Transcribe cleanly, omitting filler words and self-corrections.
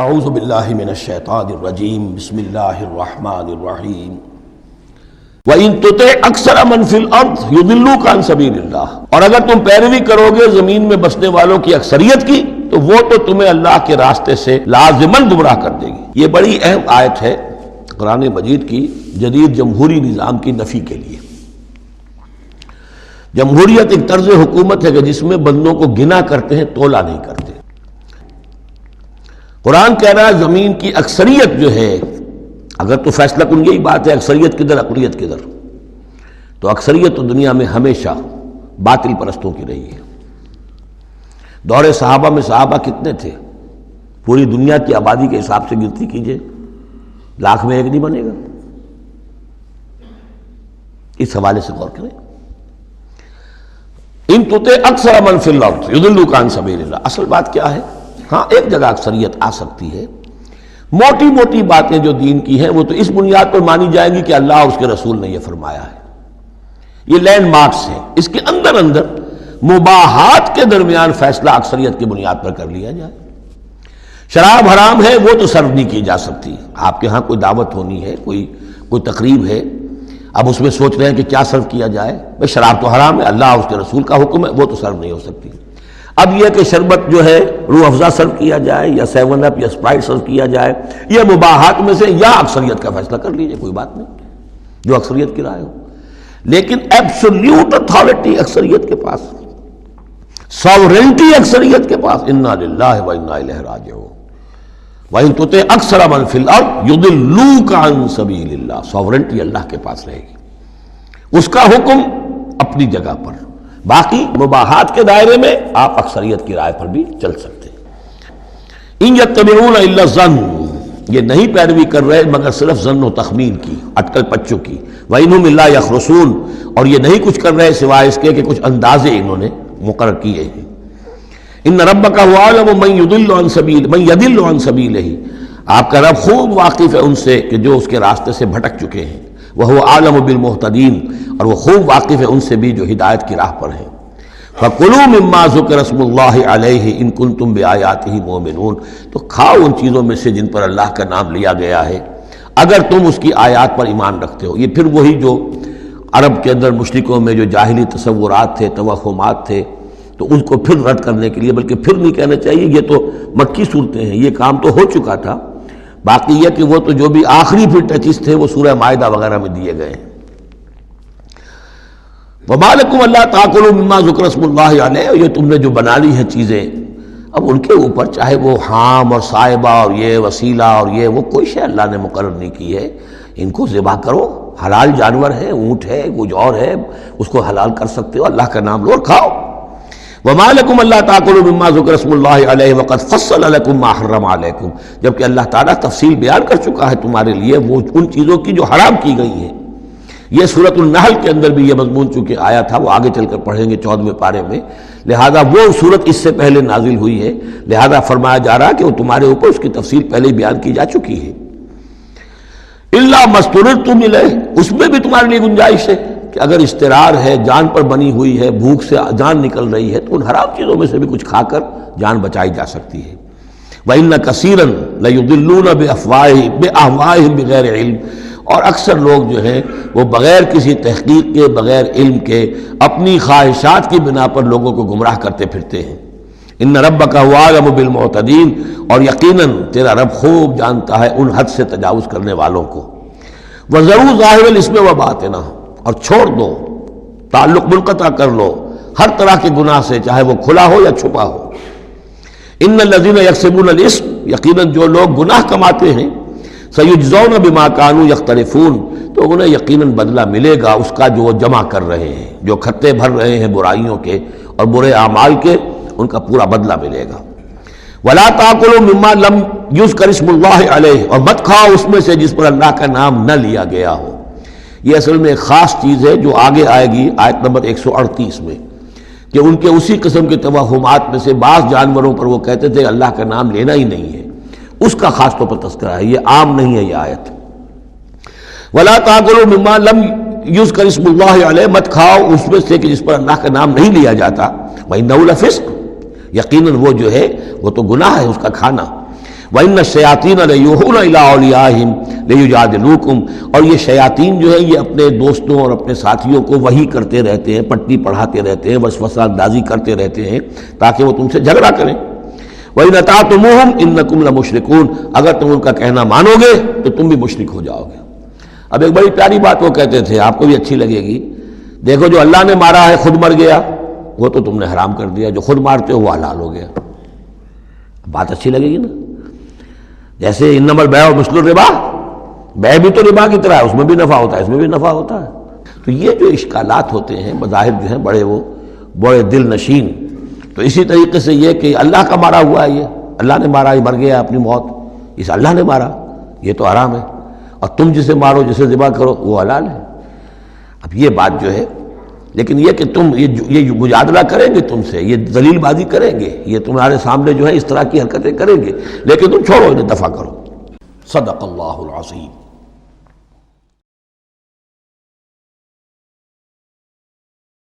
اعوذ باللہ من الشیطان الرجیم بسم اللہ الرحمن الرحیم وَإِن تُطِعْ أَكْثَرَ مَنْ فِي الْأَرْضِ يُضِلُّوكَ عَنْ سَبِيلِ اللَّهِ، اور اگر تم پیروی کرو گے زمین میں بسنے والوں کی اکثریت کی تو وہ تو تمہیں اللہ کے راستے سے لازماً گمراہ کر دے گی۔ یہ بڑی اہم آیت ہے قرآن مجید کی جدید جمہوری نظام کی نفی کے لیے۔ جمہوریت ایک طرز حکومت ہے کہ جس میں بندوں کو گنا کرتے ہیں، تولا نہیں کرتے۔ قرآن کہہ رہا ہے زمین کی اکثریت جو ہے، اگر تو فیصلہ کن یہی بات ہے اکثریت کدھر اقلیت کدھر، تو اکثریت تو دنیا میں ہمیشہ باطل پرستوں کی رہی ہے۔ دور صحابہ میں صحابہ کتنے تھے؟ پوری دنیا کی آبادی کے حساب سے گنتی کیجئے، لاکھ میں ایک نہیں بنے گا۔ اس حوالے سے غور کریں۔ ان تُطِعْ أَكْثَرَ مَنْ فِي الْأَرْضِ يُضِلُّوكَ عَنْ سَبِيلِ اللَّهِ، اصل بات کیا ہے؟ ہاں ایک جگہ اکثریت آ سکتی ہے، موٹی موٹی باتیں جو دین کی ہیں وہ تو اس بنیاد پر مانی جائیں گی کہ اللہ اور اس کے رسول نے یہ فرمایا ہے۔ یہ لینڈ مارکس ہیں، اس کے اندر اندر مباحات کے درمیان فیصلہ اکثریت کی بنیاد پر کر لیا جائے۔ شراب حرام ہے وہ تو سرو نہیں کی جا سکتی۔ آپ کے ہاں کوئی دعوت ہونی ہے، کوئی تقریب ہے، اب اس میں سوچ رہے ہیں کہ کیا سرو کیا جائے، بھئی شراب تو حرام ہے، اللہ اور اس کے رسول کا حکم ہے، وہ تو سرو نہیں ہو سکتی۔ اب یہ کہ شربت جو ہے روح افزا سرو کیا جائے یا 7 اپ یا اسپرائٹ سرو کیا جائے، یہ مباحات میں سے یا اکثریت کا فیصلہ کر لیجئے، کوئی بات نہیں، جو اکثریت کی رائے ہو۔ لیکن ایبسولوٹ اتھارٹی اکثریت کے پاس، ساورنٹی اکثریت کے پاس، انا للہ و انا الیہ راجعون۔ وَإِن تُطِعْ أَكْثَرَ مَنْ فِي الْأَرْضِ يُضِلُّوكَ عَنْ سَبِيلِ اللَّهِ، ساورنٹی اللہ کے پاس رہے گی، اس کا حکم اپنی جگہ پر، باقی مباحات کے دائرے میں آپ اکثریت کی رائے پر بھی چل سکتے ہیں۔ ان یتبعون الا الظن، یہ نہیں پیروی کر رہے مگر صرف ظن و تخمین کی، اٹکل پچوں کی۔ وَإِنْهُمْ إِلَّا يَخْرُصُونَ، اور یہ نہیں کچھ کر رہے سوائے اس کے کہ کچھ اندازے انہوں نے مقرر کیے ہیں۔ ان ربک هو اعلم من يضل عن سبیلہ، آپ کا رب خوب واقف ہے ان سے کہ جو اس کے راستے سے بھٹک چکے ہیں۔ وَهُوَ أَعْلَمُ بِالْمُهْتَدِينَ، اور وہ خوب واقف ہے ان سے بھی جو ہدایت کی راہ پر ہیں۔ فَكُلُوا مِمَّا ذُكِرَ اسْمُ اللَّهِ عَلَيْهِ إِن كُنتُم بِآيَاتِهِ مُؤْمِنُونَ، تو کھاؤ ان چیزوں میں سے جن پر اللہ کا نام لیا گیا ہے اگر تم اس کی آیات پر ایمان رکھتے ہو۔ یہ پھر وہی جو عرب کے اندر مشرکوں میں جو جاہلی تصورات تھے، توہمات تھے، تو ان کو پھر رد کرنے کے لیے، بلکہ پھر نہیں کہنا چاہیے، یہ تو مکی صورتیں ہیں، یہ کام تو ہو چکا تھا، باقی یہ کہ وہ تو جو بھی آخری پھر ٹچز تھے وہ سورہ مائدہ وغیرہ میں دیے گئے ہیں۔ وَمَا لَكُمْ أَلَّا تَأْكُلُوا مِمَّا ذُكِرَ اسْمُ اللَّهِ عَلَيْهِ، یہ تم نے جو بنا لی ہیں چیزیں، اب ان کے اوپر چاہے وہ حام اور صائبہ اور یہ وسیلہ اور یہ وہ کوئی شے اللہ نے مقرر نہیں کی ہے، ان کو ذبح کرو، حلال جانور ہے، اونٹ ہے، کچھ اور ہے، اس کو حلال کر سکتے ہو، اللہ کا نام لو اور کھاؤ۔ وَمَا لَكُمْ أَلَّا تَأْكُلُوا مِمَّا ذُكِرَ اسْمُ اللَّهِ عَلَيْهِ وَقَدْ فَصَّلَ لَكُمْ مَا حَرَّمَ عَلَيْكُمْ، جبکہ اللہ تعالیٰ تفصیل بیان کر چکا ہے تمہارے لیے وہ ان چیزوں کی جو حرام کی گئی ہیں۔ یہ سورۃ النحل کے اندر بھی یہ مضمون چونکہ آیا تھا، وہ آگے چل کر پڑھیں گے 14ویں پارے میں، لہذا وہ صورت اس سے پہلے نازل ہوئی ہے، لہذا فرمایا جا رہا کہ وہ تمہارے اوپر اس کی تفصیل پہلے ہی بیان کی جا چکی ہے۔ إِلَّا مَا اضْطُرِرْتُمْ إِلَيْهِ، اس میں بھی تمہارے لیے گنجائش ہے کہ اگر اضطرار ہے، جان پر بنی ہوئی ہے، بھوک سے جان نکل رہی ہے، تو ان حرام چیزوں میں سے بھی کچھ کھا کر جان بچائی جا سکتی ہے۔ وَإِنَّ كَثِيرًا لَيُضِلُّونَ بِأَهْوَائِهِمْ بِغَيْرِ عِلْمٍ، اور اکثر لوگ جو ہیں وہ بغیر کسی تحقیق کے، بغیر علم کے، اپنی خواہشات کی بنا پر لوگوں کو گمراہ کرتے پھرتے ہیں۔ ان ربک هو اعلم بالمعتدین، اور یقیناً تیرا رب خوب جانتا ہے ان حد سے تجاوز کرنے والوں کو۔ وَذَرُوا ظَاهِرَ الْإِثْمِ وَبَاطِنَهُ، اور چھوڑ دو، تعلق منقطع کر لو ہر طرح کے گناہ سے، چاہے وہ کھلا ہو یا چھپا ہو۔ ان الذین یکسبون الاسم، یقیناً جو لوگ گناہ کماتے ہیں، سیجزون بما کانوا یقترفون، تو انہیں یقیناً بدلہ ملے گا اس کا جو وہ جمع کر رہے ہیں، جو کھتے بھر رہے ہیں برائیوں کے اور برے اعمال کے، ان کا پورا بدلہ ملے گا۔ ولا تاکلوا مما لم یذکر اسم اللہ علیہ، اور مت کھاؤ اس میں سے جس پر اللہ کا نام نہ لیا گیا ہو۔ یہ اصل میں ایک خاص چیز ہے جو آگے آئے گی آیت نمبر 138 میں، کہ ان کے اسی قسم کے توہمات میں سے بعض جانوروں پر وہ کہتے تھے اللہ کا نام لینا ہی نہیں ہے، اس کا خاص طور پر تذکرہ ہے، یہ عام نہیں ہے یہ آیت۔ وَلَا تَأْكُلُوا مِمَّا لَمْ يُذْكَرِ اسْمُ اللَّهِ عَلَيْهِ، مت کھاؤ اس میں سے کہ جس پر اللہ کا نام نہیں لیا جاتا۔ وَإِنَّهُ لَفِسْقٌ، یقیناً وہ جو ہے وہ تو گناہ ہے اس کا کھانا۔ وَإِنَّ الشَّيَاطِينَ لَيُوحُونَ إِلَىٰ أَوْلِيَائِهِمْ لِيُجَادِلُوكُمْ، اور یہ شیاطین جو ہے یہ اپنے دوستوں اور اپنے ساتھیوں کو وحی کرتے رہتے ہیں، پٹی پڑھاتے رہتے ہیں، وسوسہ اندازی کرتے رہتے ہیں تاکہ وہ تم سے جھگڑا کریں۔ وَإِنْ أَطَعْتُمُوهُمْ إِنَّكُمْ لَمُشْرِكُونَ، اگر تم ان کا کہنا مانو گے تو تم بھی مشرک ہو جاؤ گے۔ اب ایک بڑی پیاری بات وہ کہتے تھے، آپ کو بھی اچھی لگے گی، دیکھو جو اللہ نے مارا ہے خود مر گیا، وہ تو تم نے حرام کر دیا، جو خود مارتے ہو وہ حلال ہو گیا۔ بات اچھی لگے گی نا؟ جیسے انما البیع مثل الربا، بیع بھی تو ربا کی طرح ہے، اس میں بھی نفع ہوتا ہے، اس میں بھی نفع ہوتا ہے۔ تو یہ جو اشکالات ہوتے ہیں بظاہر جو ہیں بڑے دل نشین، تو اسی طریقے سے یہ کہ اللہ کا مارا ہوا ہے، یہ اللہ نے مارا، یہ مر گیا اپنی موت، اس اللہ نے مارا، یہ تو حرام ہے، اور تم جسے مارو جسے ذبح کرو وہ حلال ہے۔ اب یہ بات جو ہے، لیکن یہ کہ تم یہ مجادلہ کریں گے تم سے، یہ ذلیل بازی کریں گے، یہ تمہارے سامنے جو ہے اس طرح کی حرکتیں کریں گے، لیکن تم چھوڑو انہیں، دفع کرو۔ صدق اللہ العظیم۔